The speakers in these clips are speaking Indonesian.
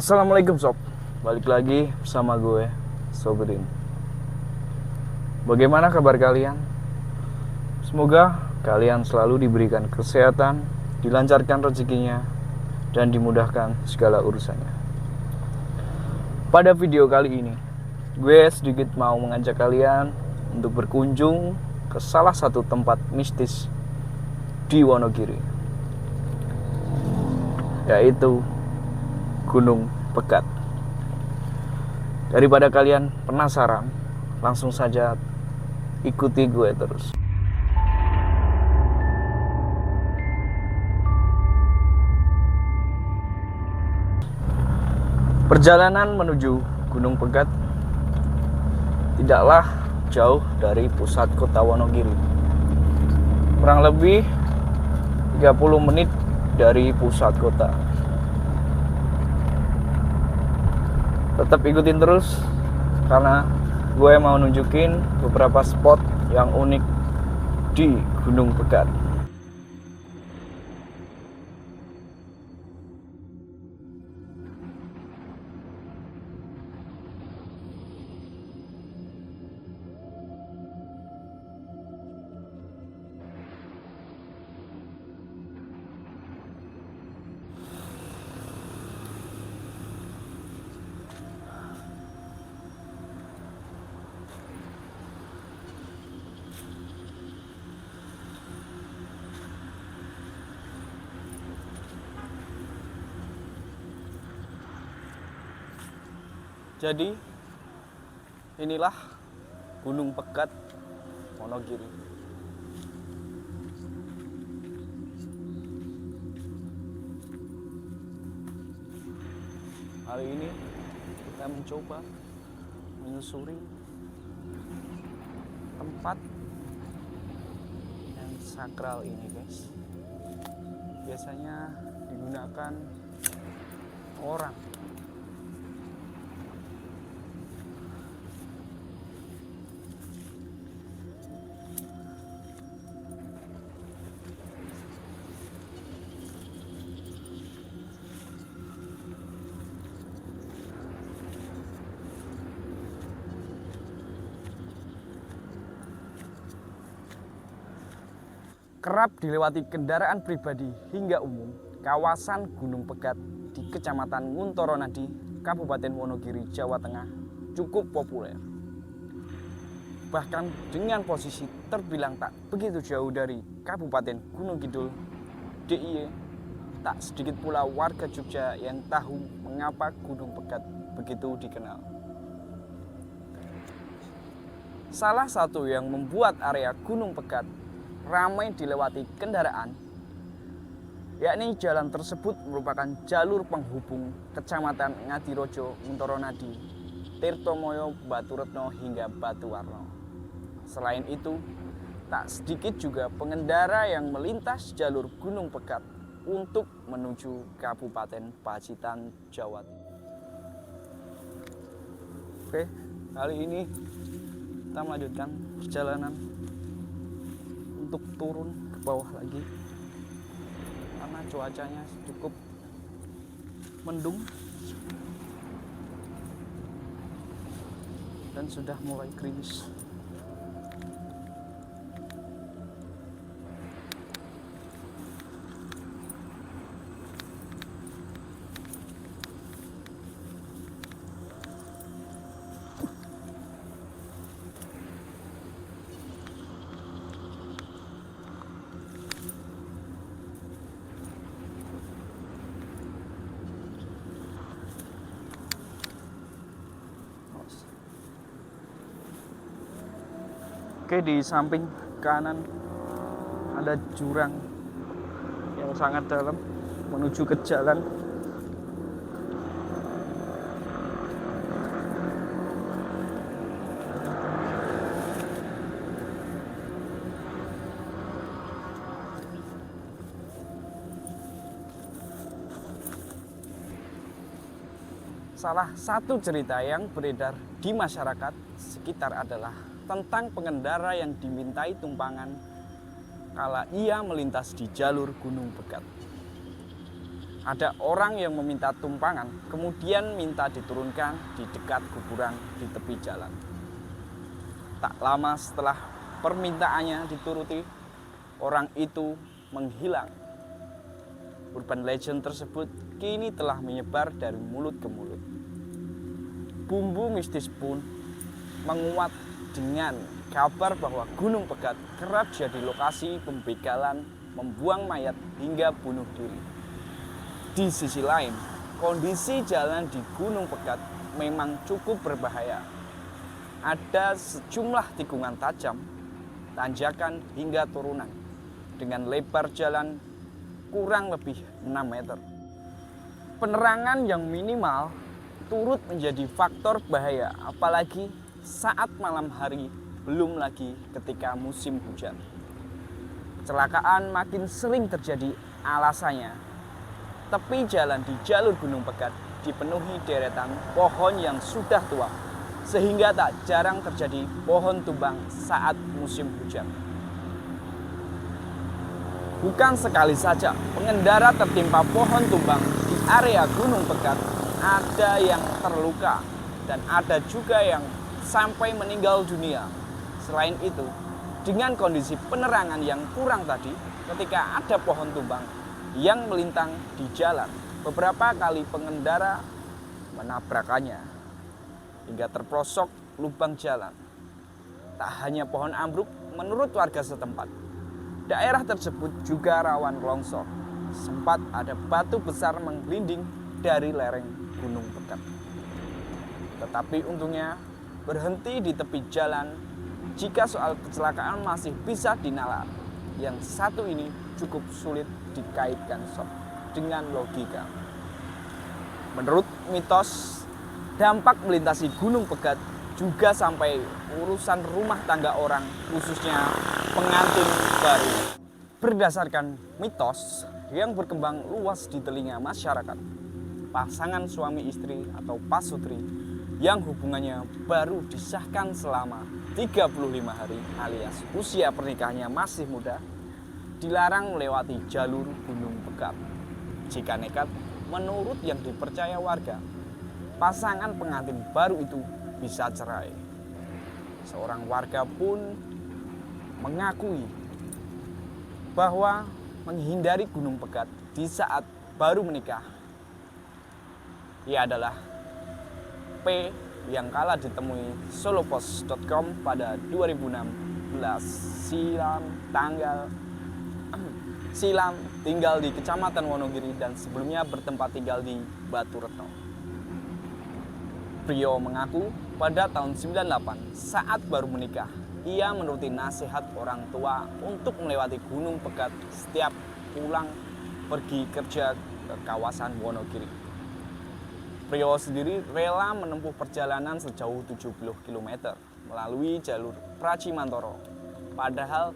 Assalamualaikum sob, balik lagi bersama gue, Sobrin. Bagaimana kabar kalian? Semoga kalian selalu diberikan kesehatan, dilancarkan rezekinya, dan dimudahkan segala urusannya. Pada video kali ini, gue sedikit mau mengajak kalian untuk berkunjung ke salah satu tempat mistis di Wonogiri, yaitu Gunung Pegat. Daripada kalian penasaran, langsung saja ikuti gue terus. Perjalanan menuju Gunung Pegat tidaklah jauh dari pusat kota Wonogiri. Kurang lebih 30 menit dari pusat kota. Tetap ikutin terus karena gue mau nunjukin beberapa spot yang unik di Gunung Pegat. Jadi inilah Gunung Pegat Wonogiri. Hari ini kita mencoba menyusuri tempat yang sakral ini, guys. Biasanya digunakan orang. Kerap dilewati kendaraan pribadi hingga umum, kawasan Gunung Pegat di Kecamatan Nguntoronadi, Kabupaten Wonogiri, Jawa Tengah cukup populer. Bahkan dengan posisi terbilang tak begitu jauh dari Kabupaten Gunung Kidul, DIY, tak sedikit pula warga Jogja yang tahu mengapa Gunung Pegat begitu dikenal. Salah satu yang membuat area Gunung Pegat ramai dilewati kendaraan, yakni jalan tersebut merupakan jalur penghubung Kecamatan Ngadirojo, Nguntoronadi, Tirtomoyo, Baturetno hingga Batuwarno. Selain itu, tak sedikit juga pengendara yang melintas jalur Gunung Pegat untuk menuju Kabupaten Pacitan, Jawa Timur. Oke, kali ini kita melanjutkan perjalanan untuk turun ke bawah lagi karena cuacanya cukup mendung dan sudah mulai gerimis. Oke, di samping kanan ada jurang yang sangat dalam menuju ke jalan. Salah satu cerita yang beredar di masyarakat sekitar adalah tentang pengendara yang dimintai tumpangan kala ia melintas di jalur Gunung Pegat. Ada orang yang meminta tumpangan, kemudian minta diturunkan di dekat kuburan di tepi jalan. Tak lama setelah permintaannya dituruti, orang itu menghilang. Urban legend tersebut kini telah menyebar dari mulut ke mulut. Bumbu mistis pun menguat dengan kabar bahwa Gunung Pegat kerap jadi lokasi pembegalan, membuang mayat hingga bunuh diri. Di sisi lain, kondisi jalan di Gunung Pegat memang cukup berbahaya. Ada sejumlah tikungan tajam, tanjakan hingga turunan dengan lebar jalan kurang lebih 6 meter. Penerangan yang minimal turut menjadi faktor bahaya, apalagi saat malam hari, belum lagi ketika musim hujan. Kecelakaan makin sering terjadi, alasannya tepi jalan di jalur Gunung Pegat dipenuhi deretan pohon yang sudah tua, sehingga tak jarang terjadi pohon tumbang saat musim hujan. Bukan sekali saja pengendara tertimpa pohon tumbang di area Gunung Pegat, ada yang terluka dan ada juga yang sampai meninggal dunia. Selain itu, dengan kondisi penerangan yang kurang tadi, ketika ada pohon tumbang yang melintang di jalan, beberapa kali pengendara menabrakannya hingga terprosok lubang jalan. Tak hanya pohon ambruk, menurut warga setempat, daerah tersebut juga rawan longsor. Sempat ada batu besar menggelinding dari lereng Gunung Pegat. Tetapi untungnya berhenti di tepi jalan. Jika soal kecelakaan masih bisa dinalar, yang satu ini cukup sulit dikaitkan dengan logika. Menurut mitos, dampak melintasi Gunung Pegat juga sampai urusan rumah tangga orang, khususnya pengantin baru. Berdasarkan mitos yang berkembang luas di telinga masyarakat, pasangan suami istri atau pasutri yang hubungannya baru disahkan selama 35 hari alias usia pernikahannya masih muda, dilarang melewati jalur Gunung Pegat. Jika nekat, menurut yang dipercaya warga, pasangan pengantin baru itu bisa cerai. Seorang warga pun mengakui bahwa menghindari Gunung Pegat di saat baru menikah, ia adalah P yang kala ditemui solopos.com pada 2016 silam tinggal di Kecamatan Wonogiri dan sebelumnya bertempat tinggal di Batu Retno. Prio mengaku pada tahun 98 saat baru menikah, ia menuruti nasihat orang tua untuk melewati Gunung Pegat setiap pulang pergi kerja ke kawasan Wonogiri. Prio sendiri rela menempuh perjalanan sejauh 70 km melalui jalur Pracimantoro. Padahal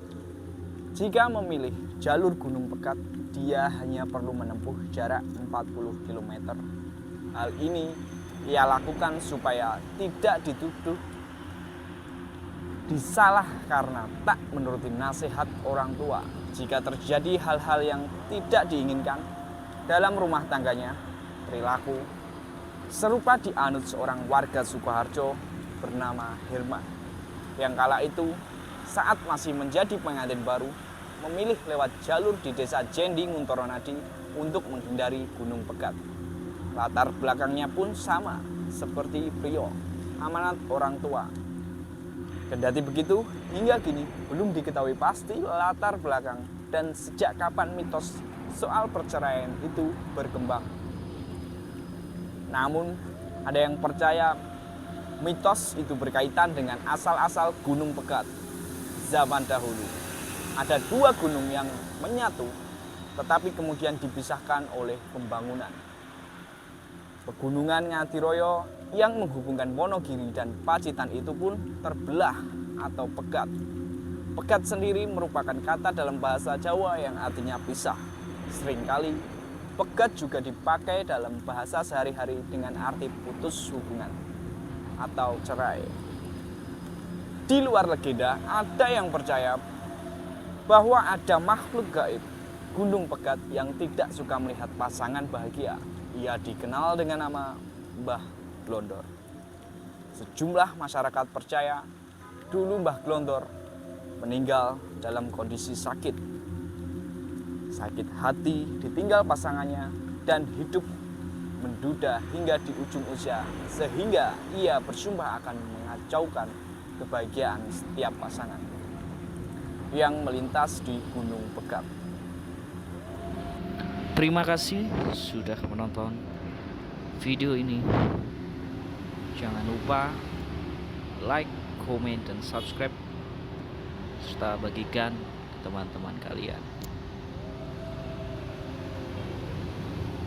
jika memilih jalur Gunung Pegat, dia hanya perlu menempuh jarak 40 km. Hal ini ia lakukan supaya tidak dituduh disalah karena tak menuruti nasihat orang tua. Jika terjadi hal-hal yang tidak diinginkan dalam rumah tangganya, perilaku serupa dianut seorang warga Sukoharjo bernama Herman, yang kala itu saat masih menjadi pengantin baru memilih lewat jalur di desa Jendi Nguntoronadi untuk menghindari Gunung Pegat. Latar belakangnya pun sama seperti Prio, amanat orang tua. Kendati begitu, hingga kini belum diketahui pasti latar belakang dan sejak kapan mitos soal perceraian itu berkembang. Namun, ada yang percaya mitos itu berkaitan dengan asal-asal Gunung Pegat. Zaman dahulu, ada dua gunung yang menyatu, tetapi kemudian dipisahkan oleh pembangunan. Pegunungan Ngadiroyo yang menghubungkan Wonogiri dan Pacitan itu pun terbelah atau pegat. Pegat sendiri merupakan kata dalam bahasa Jawa yang artinya pisah. Seringkali pegat juga dipakai dalam bahasa sehari-hari dengan arti putus hubungan atau cerai. Di luar legenda, ada yang percaya bahwa ada makhluk gaib Gunung Pegat yang tidak suka melihat pasangan bahagia. Ia dikenal dengan nama Mbah Glondor. Sejumlah masyarakat percaya dulu Mbah Glondor meninggal dalam kondisi sakit hati ditinggal pasangannya dan hidup menduda hingga di ujung usia, sehingga ia bersumpah akan mengacaukan kebahagiaan setiap pasangan yang melintas di Gunung Pegat. Terima kasih sudah menonton video ini. Jangan lupa like, komen, dan subscribe, serta bagikan ke teman-teman kalian.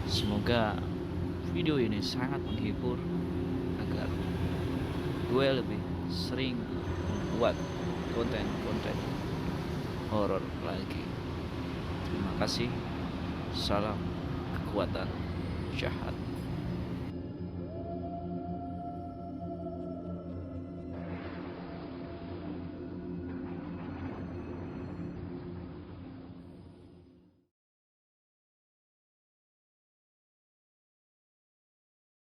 Semoga video ini sangat menghibur agar gue lebih sering membuat konten-konten horor lagi. Terima kasih. Salam kekuatan jahat.